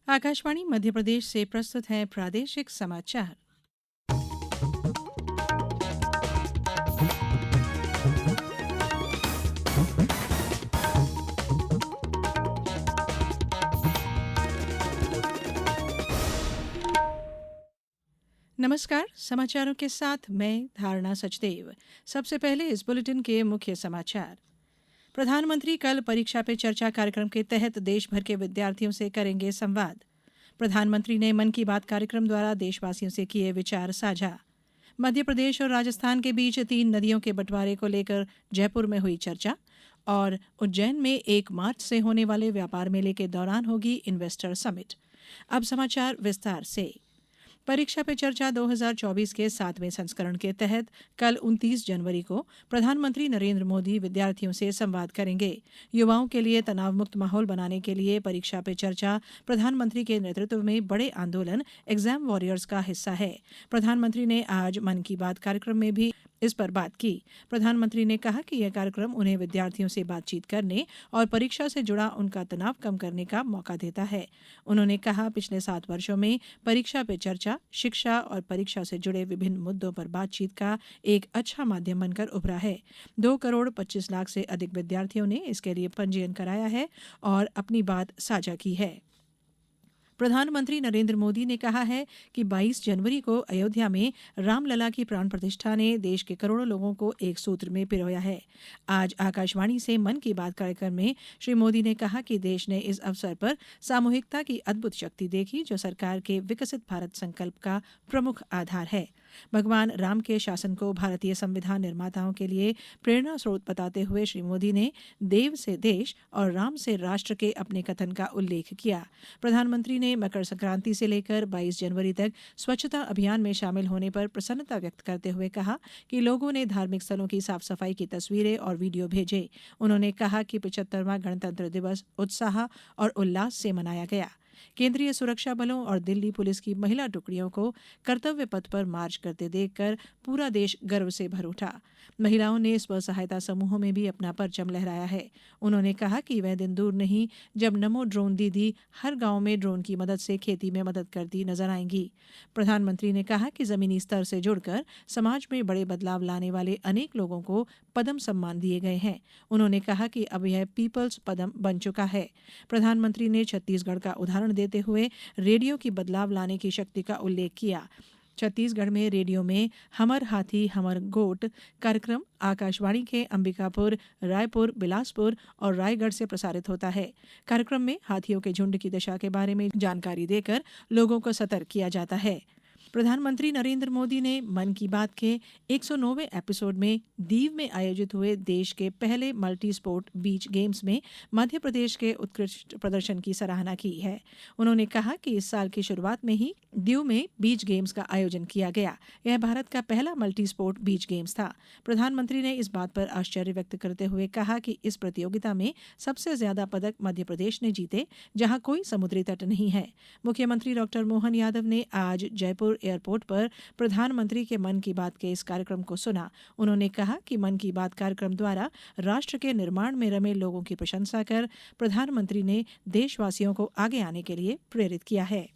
आकाशवाणी मध्य प्रदेश से प्रस्तुत है प्रादेशिक समाचार। नमस्कार, समाचारों के साथ मैं धारणा सचदेव। सबसे पहले इस बुलेटिन के मुख्य समाचार। प्रधानमंत्री कल परीक्षा पे चर्चा कार्यक्रम के तहत देश भर के विद्यार्थियों से करेंगे संवाद। प्रधानमंत्री ने मन की बात कार्यक्रम द्वारा देशवासियों से किए विचार साझा। मध्य प्रदेश और राजस्थान के बीच 3 नदियों के बंटवारे को लेकर जयपुर में हुई चर्चा। और उज्जैन में 1 मार्च से होने वाले व्यापार मेले के दौरान होगी इन्वेस्टर समिट। अब समाचार विस्तार से। परीक्षा पे चर्चा 2024 के 7वें संस्करण के तहत कल 29 जनवरी को प्रधानमंत्री नरेंद्र मोदी विद्यार्थियों से संवाद करेंगे। युवाओं के लिए तनाव मुक्त माहौल बनाने के लिए परीक्षा पे चर्चा प्रधानमंत्री के नेतृत्व में बड़े आंदोलन एग्जाम वॉरियर्स का हिस्सा है। प्रधानमंत्री ने आज मन की बात कार्यक्रम में भी इस पर बात की। प्रधानमंत्री ने कहा कि यह कार्यक्रम उन्हें विद्यार्थियों से बातचीत करने और परीक्षा से जुड़ा उनका तनाव कम करने का मौका देता है। उन्होंने कहा, पिछले 7 वर्षों में परीक्षा पे चर्चा शिक्षा और परीक्षा से जुड़े विभिन्न मुद्दों पर बातचीत का एक अच्छा माध्यम बनकर उभरा है। 2 करोड़ 25 लाख से अधिक विद्यार्थियों ने इसके लिए पंजीयन कराया है और अपनी बात साझा की है। प्रधानमंत्री नरेंद्र मोदी ने कहा है कि 22 जनवरी को अयोध्या में रामलला की प्राण प्रतिष्ठा ने देश के करोड़ों लोगों को एक सूत्र में पिरोया है। आज आकाशवाणी से मन की बात कार्यक्रम में श्री मोदी ने कहा कि देश ने इस अवसर पर सामूहिकता की अद्भुत शक्ति देखी, जो सरकार के विकसित भारत संकल्प का प्रमुख आधार है। भगवान राम के शासन को भारतीय संविधान निर्माताओं के लिए प्रेरणा स्रोत बताते हुए श्री मोदी ने देव से देश और राम से राष्ट्र के अपने कथन का उल्लेख किया। प्रधानमंत्री ने मकर संक्रांति से लेकर 22 जनवरी तक स्वच्छता अभियान में शामिल होने पर प्रसन्नता व्यक्त करते हुए कहा कि लोगों ने धार्मिक स्थलों की साफ सफाई की तस्वीरें और वीडियो भेजे। उन्होंने कहा कि 75वां गणतंत्र दिवस उत्साह और उल्लास से मनाया गया। केंद्रीय सुरक्षा बलों और दिल्ली पुलिस की महिला टुकड़ियों को कर्तव्य पथ पर मार्च करते देखकर पूरा देश गर्व से भर उठा। महिलाओं ने स्व सहायता समूहों में भी अपना परचम लहराया है। उन्होंने कहा कि वह दिन दूर नहीं जब नमो ड्रोन दीदी हर गांव में ड्रोन की मदद से खेती में मदद करती नजर आएंगी। प्रधानमंत्री ने कहा कि जमीनी स्तर से जुड़कर समाज में बड़े बदलाव लाने वाले अनेक लोगों को पद्म सम्मान दिए गए हैं। उन्होंने कहा कि अब यह पीपल्स पद्म बन चुका है। प्रधानमंत्री ने छत्तीसगढ़ का उदाहरण देते हुए रेडियो की बदलाव लाने की शक्ति का उल्लेख किया। छत्तीसगढ़ में रेडियो में हमर हाथी हमर गोट कार्यक्रम आकाशवाणी के अंबिकापुर, रायपुर, बिलासपुर और रायगढ़ से प्रसारित होता है। कार्यक्रम में हाथियों के झुंड की दशा के बारे में जानकारी देकर लोगों को सतर्क किया जाता है। प्रधानमंत्री नरेंद्र मोदी ने मन की बात के 109वें एपिसोड में दीव में आयोजित हुए देश के पहले मल्टी स्पोर्ट बीच गेम्स में मध्य प्रदेश के उत्कृष्ट प्रदर्शन की सराहना की है। उन्होंने कहा कि इस साल की शुरुआत में ही दीव में बीच गेम्स का आयोजन किया गया। यह भारत का पहला मल्टी स्पोर्ट बीच गेम्स था। प्रधानमंत्री ने इस बात पर आश्चर्य व्यक्त करते हुए कहा कि इस प्रतियोगिता में सबसे ज्यादा पदक मध्य प्रदेश ने जीते, जहां कोई समुद्री तट नहीं है। मुख्यमंत्री डॉ मोहन यादव ने आज जयपुर एयरपोर्ट पर प्रधानमंत्री के मन की बात के इस कार्यक्रम को सुना। उन्होंने कहा कि मन की बात कार्यक्रम द्वारा राष्ट्र के निर्माण में रमे लोगों की प्रशंसा कर प्रधानमंत्री ने देशवासियों को आगे आने के लिए प्रेरित किया है।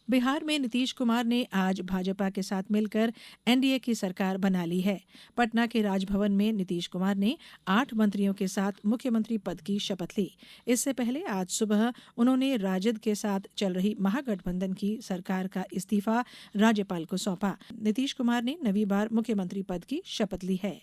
बिहार में नीतीश कुमार ने आज भाजपा के साथ मिलकर एनडीए की सरकार बना ली है। पटना के राजभवन में नीतीश कुमार ने 8 मंत्रियों के साथ मुख्यमंत्री पद की शपथ ली। इससे पहले आज सुबह उन्होंने राजद के साथ चल रही महागठबंधन की सरकार का इस्तीफा राज्यपाल को सौंपा। नीतीश कुमार ने 9वीं बार मुख्यमंत्री पद की शपथ ली है।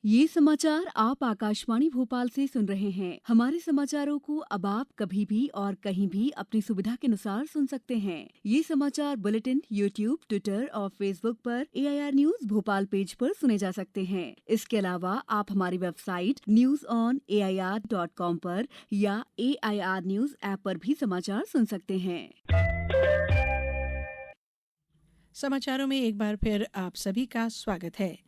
ये समाचार आप आकाशवाणी भोपाल से सुन रहे हैं। हमारे समाचारों को अब आप कभी भी और कहीं भी अपनी सुविधा के अनुसार सुन सकते हैं। ये समाचार बुलेटिन यूट्यूब, ट्विटर और फेसबुक पर AIR न्यूज भोपाल पेज पर सुने जा सकते हैं। इसके अलावा आप हमारी वेबसाइट newsonair.com पर या AIR न्यूज ऐप पर भी समाचार सुन सकते हैं। समाचारों में एक बार फिर आप सभी का स्वागत है।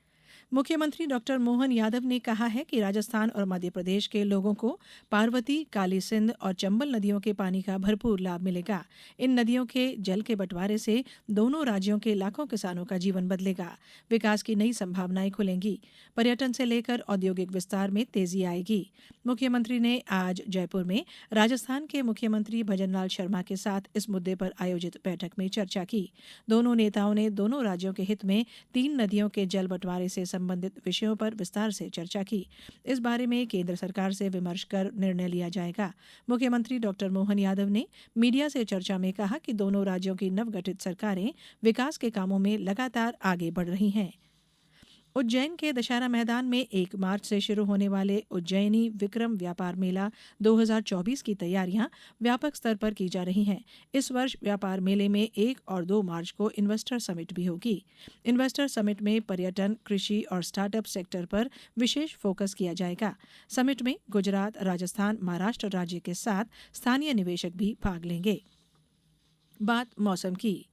मुख्यमंत्री डॉक्टर मोहन यादव ने कहा है कि राजस्थान और मध्य प्रदेश के लोगों को पार्वती, काली सिंध और चंबल नदियों के पानी का भरपूर लाभ मिलेगा। इन नदियों के जल के बंटवारे से दोनों राज्यों के लाखों किसानों का जीवन बदलेगा, विकास की नई संभावनाएं खुलेंगी, पर्यटन से लेकर औद्योगिक विस्तार में तेजी आएगी। मुख्यमंत्री ने आज जयपुर में राजस्थान के मुख्यमंत्री भजनलाल शर्मा के साथ इस मुद्दे पर आयोजित बैठक में चर्चा की। दोनों नेताओं ने दोनों राज्यों के हित में 3 नदियों के जल बंटवारे से संबंधित विषयों पर विस्तार से चर्चा की। इस बारे में केंद्र सरकार से विमर्श कर निर्णय लिया जाएगा। मुख्यमंत्री डॉक्टर मोहन यादव ने मीडिया से चर्चा में कहा कि दोनों राज्यों की नवगठित सरकारें विकास के कामों में लगातार आगे बढ़ रही हैं। उज्जैन के दशहरा मैदान में 1 मार्च से शुरू होने वाले उज्जैनी विक्रम व्यापार मेला 2024 की तैयारियां व्यापक स्तर पर की जा रही हैं। इस वर्ष व्यापार मेले में 1 और 2 मार्च को इन्वेस्टर समिट भी होगी। इन्वेस्टर समिट में पर्यटन, कृषि और स्टार्टअप सेक्टर पर विशेष फोकस किया जाएगा। समिट में गुजरात, राजस्थान, महाराष्ट्र राज्य के साथ स्थानीय निवेशक भी भाग लेंगे। बात मौसम की।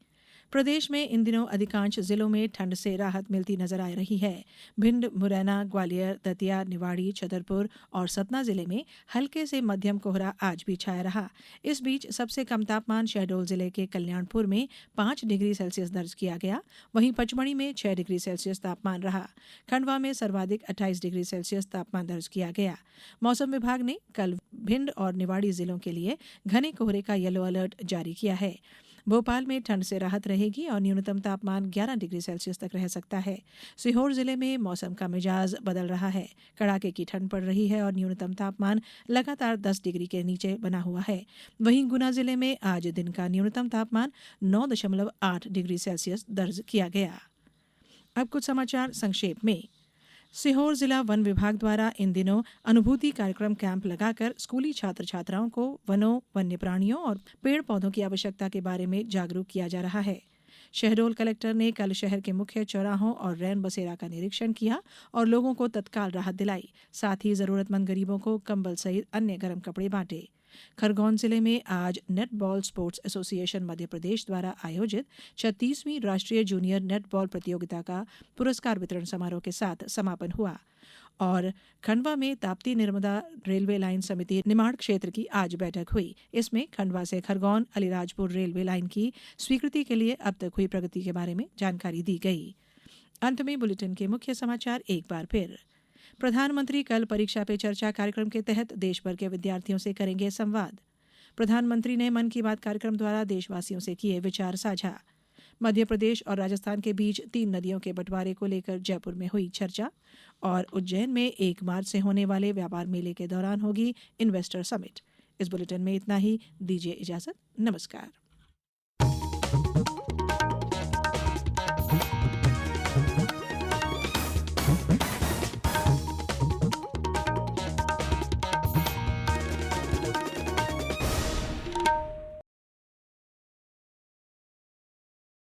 प्रदेश में इन दिनों अधिकांश जिलों में ठंड से राहत मिलती नजर आ रही है। भिंड, मुरैना, ग्वालियर, दतिया, निवाड़ी, छतरपुर और सतना जिले में हल्के से मध्यम कोहरा आज भी छाया रहा। इस बीच सबसे कम तापमान शहडोल जिले के कल्याणपुर में 5 डिग्री सेल्सियस दर्ज किया गया। वहीं पचमढ़ी में 6 डिग्री सेल्सियस तापमान रहा। खंडवा में सर्वाधिक 28 डिग्री सेल्सियस तापमान दर्ज किया गया। मौसम विभाग ने कल भिंड और निवाड़ी जिलों के लिए घने कोहरे का येलो अलर्ट जारी किया है। भोपाल में ठंड से राहत रहेगी और न्यूनतम तापमान 11 डिग्री सेल्सियस तक रह सकता है। सीहोर जिले में मौसम का मिजाज बदल रहा है। कड़ाके की ठंड पड़ रही है और न्यूनतम तापमान लगातार 10 डिग्री के नीचे बना हुआ है। वहीं गुना जिले में आज दिन का न्यूनतम तापमान 9.8 डिग्री सेल्सियस दर्ज किया गया। अब कुछ समाचार संक्षेप में। सीहोर जिला वन विभाग द्वारा इन दिनों अनुभूति कार्यक्रम कैंप लगाकर स्कूली छात्र छात्राओं को वनों, वन्य प्राणियों और पेड़ पौधों की आवश्यकता के बारे में जागरूक किया जा रहा है। शहडोल कलेक्टर ने कल शहर के मुख्य चौराहों और रैन बसेरा का निरीक्षण किया और लोगों को तत्काल राहत दिलाई। साथ ही जरूरतमंद गरीबों को कंबल सहित अन्य गर्म कपड़े बांटे। खरगोन जिले में आज netball sports association Madhya Pradesh द्वारा आयोजित 36वीं राष्ट्रीय जूनियर नेटबॉल प्रतियोगिता का पुरस्कार वितरण समारोह के साथ समापन हुआ। और खंडवा में ताप्ती नर्मदा रेलवे लाइन समिति निमाड़ क्षेत्र की आज बैठक हुई। इसमें खंडवा से खरगोन अलीराजपुर रेलवे लाइन की स्वीकृति के लिए अब तक हुई प्रगति के बारे में जानकारी दी गई। अंत में बुलेटिन के मुख्य समाचार एक बार फिर। प्रधानमंत्री कल परीक्षा पे चर्चा कार्यक्रम के तहत देश भर के विद्यार्थियों से करेंगे संवाद। प्रधानमंत्री ने मन की बात कार्यक्रम द्वारा देशवासियों से किए विचार साझा। मध्य प्रदेश और राजस्थान के बीच 3 नदियों के बंटवारे को लेकर जयपुर में हुई चर्चा। और उज्जैन में 1 मार्च से होने वाले व्यापार मेले के दौरान होगी इन्वेस्टर समिट। इस बुलेटिन में इतना ही। दीजिए इजाजत। नमस्कार।